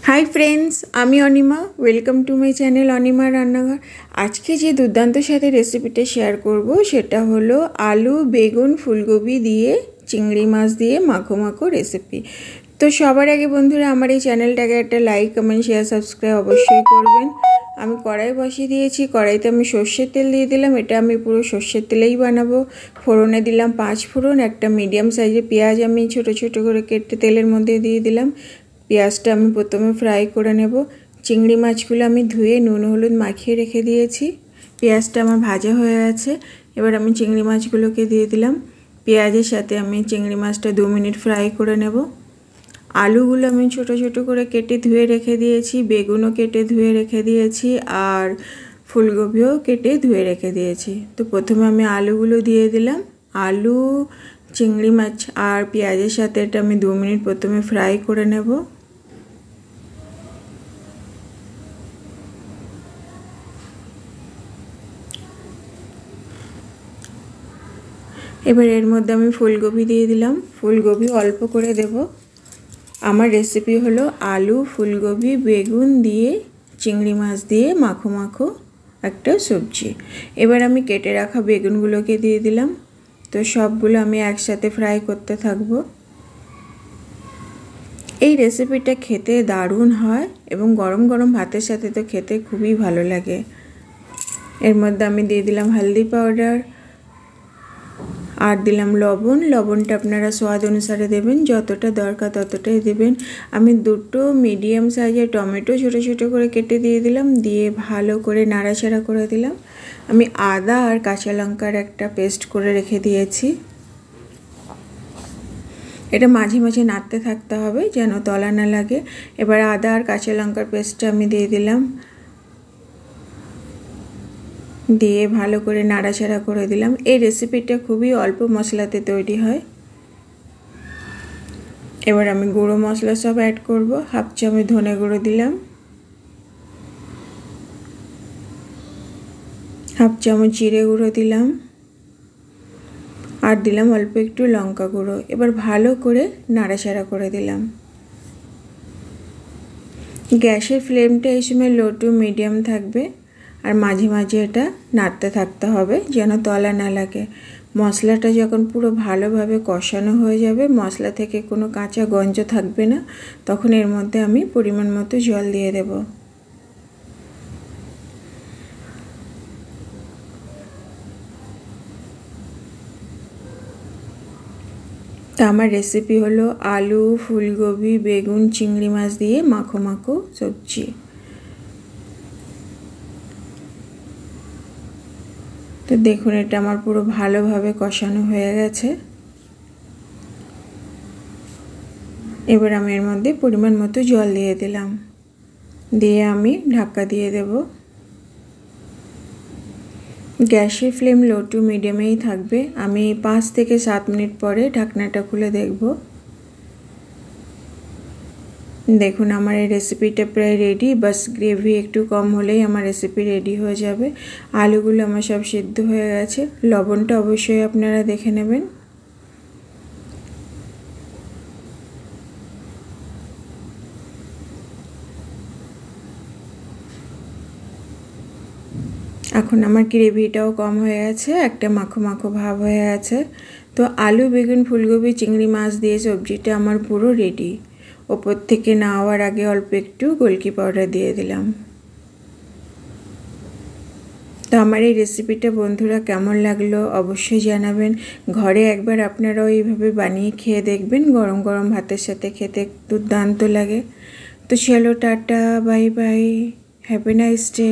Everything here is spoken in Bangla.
हाई फ्रेंड्स आमी अनिमा वेलकम टू माई चैनल अनिमा रान्नाघर। आज के जे दुर्दान्त साथे रेसिपिटा शेयर करब सेटा हलो आलू बेगुन फुलकपि दिए चिंगड़ी माछ दिए माखो माखो रेसिपि। तो सबार आगे बंधुरा आमार এই চ্যানেলটাকে একটা লাইक कमेंट शेयर सबस्क्राइब अवश्य करबेन। আমি কড়াই বসিয়ে দিয়েছি, কড়াইতে আমি সরষের তেল দিয়ে দিলাম। এটা আমি পুরো সরষের তেলেই বানাবো। ফোড়নে দিলাম 5 ফোড়ন, একটা মিডিয়াম সাইজের পেঁয়াজ আমি ছোট ছোট করে কেটে তেলের মধ্যে দিয়ে দিলাম। পেঁয়াজটা আমি প্রথমে ফ্রাই করে নেব। চিংড়ি মাছগুলো আমি ধুয়ে নুন হলুদ মাখিয়ে রেখে দিয়েছি। পেঁয়াজটা আমার ভাজা হয়ে গেছে। এবার আমি চিংড়ি মাছগুলোকে দিয়ে দিলাম। পেঁয়াজের সাথে আমি চিংড়ি মাছটা 2 মিনিট ফ্রাই করে নেব। আলুগুলো আমি ছোট ছোট করে কেটে ধুয়ে রেখে দিয়েছি, বেগুনও কেটে ধুয়ে রেখে দিয়েছি আর ফুলকপিও কেটে ধুয়ে রেখে দিয়েছি। তো প্রথমে আমি আলুগুলো দিয়ে দিলাম। আলু চিংড়ি মাছ আর পেঁয়াজের সাথে এটা আমি 2 মিনিট প্রথমে ফ্রাই করে নেব। এবার এর মধ্যে আমি ফুলকপি দিয়ে দিলাম। ফুলকপি অল্প করে দেব। আমার রেসিপি হলো আলু ফুলকপি বেগুন দিয়ে চিংড়ি মাছ দিয়ে মাখো মাখো একটা সবজি। এবার আমি কেটে রাখা বেগুনগুলোকে দিয়ে দিলাম। তো সবগুলো আমি একসাথে ফ্রাই করতে থাকব। এই রেসিপিটা খেতে দারুণ হয় এবং গরম গরম ভাতের সাথে তো খেতে খুবই ভালো লাগে। এর মধ্যে আমি দিয়ে দিলাম হলদি পাউডার আর দিলাম লবণ। লবণটা আপনারা স্বাদ অনুসারে দেবেন, যতটা দরকার ততটাই দেবেন। আমি 2টো মিডিয়াম সাইজের টমেটো ছোট ছোট করে কেটে দিয়ে দিলাম, দিয়ে ভালো করে নাড়াচাড়া করে দিলাম। আমি আদা আর কাঁচা লঙ্কার একটা পেস্ট করে রেখে দিয়েছি। এটা মাঝে মাঝে নাড়তে থাকতে হবে যেন তলা না লাগে। এবার আদা আর কাঁচা লঙ্কার পেস্টটা আমি দিয়ে দিলাম, দিয়ে ভালো করে নাড়াচাড়া করে দিলাম। এই রেসিপিটা খুবই অল্প মশলাতে তৈরি হয়। এবার আমি গুঁড়ো মশলা সব অ্যাড করব। 1/2 চামচ ধনে গুঁড়ো দিলাম, 1/2 চামচ জিরে গুঁড়ো দিলাম আর দিলাম অল্প একটু লঙ্কা গুঁড়ো। এবার ভালো করে নাড়াচাড়া করে দিলাম। গ্যাসের ফ্লেমটা এই সময় লো টু মিডিয়াম থাকবে আর মাঝে মাঝে এটা নাড়তে থাকতে হবে যেন তলা না লাগে। মশলাটা যখন পুরো ভালোভাবে কষানো হয়ে যাবে, মশলা থেকে কোনো কাঁচা গন্ধ থাকবে না, তখন এর মধ্যে আমি পরিমাণ মতো জল দিয়ে দেব। তো আমার রেসিপি হলো আলু ফুলকপি বেগুন চিংড়ি মাছ দিয়ে মাখো মাখো সবজি। তো দেখুন এটা আমার পুরো ভালোভাবে কষানো হয়ে গেছে। এবার আমি এর মধ্যে পরিমাণ মতো জল দিয়ে দিলাম, দিয়ে আমি ঢাকা দিয়ে দেব। গ্যাসের ফ্লেম লো টু মিডিয়ামেই থাকবে। আমি 5 থেকে 7 মিনিট পরে ঢাকনাটা খুলে দেখব। দেখুন আমার এই রেসিপিটা প্রায় রেডি। বাস গ্রেভি একটু কম হলেই আমার রেসিপি রেডি হয়ে যাবে। আলুগুলো আমার সব সিদ্ধ হয়ে গেছে। লবণটা অবশ্যই আপনারা দেখে নেবেন। এখন আমার গ্রেভিটাও কম হয়ে গেছে, একটা মাখো মাখো ভাব হয়ে গেছে। তো আলু বেগুন ফুলকপি চিংড়ি মাছ দিয়ে সবজিটা আমার পুরো রেডি। ওপর থেকে নাওয়ার আগে অল্প একটু গোলকি পাউডার দিয়ে দিলাম। তো আমার এই রেসিপিটা বন্ধুরা কেমন লাগলো অবশ্যই জানাবেন। ঘরে একবার আপনারাও এইভাবে বানিয়ে খেয়ে দেখবেন, গরম গরম ভাতের সাথে খেতে দুর্দান্ত লাগে। তো চলো tata bye bye, happy nice day.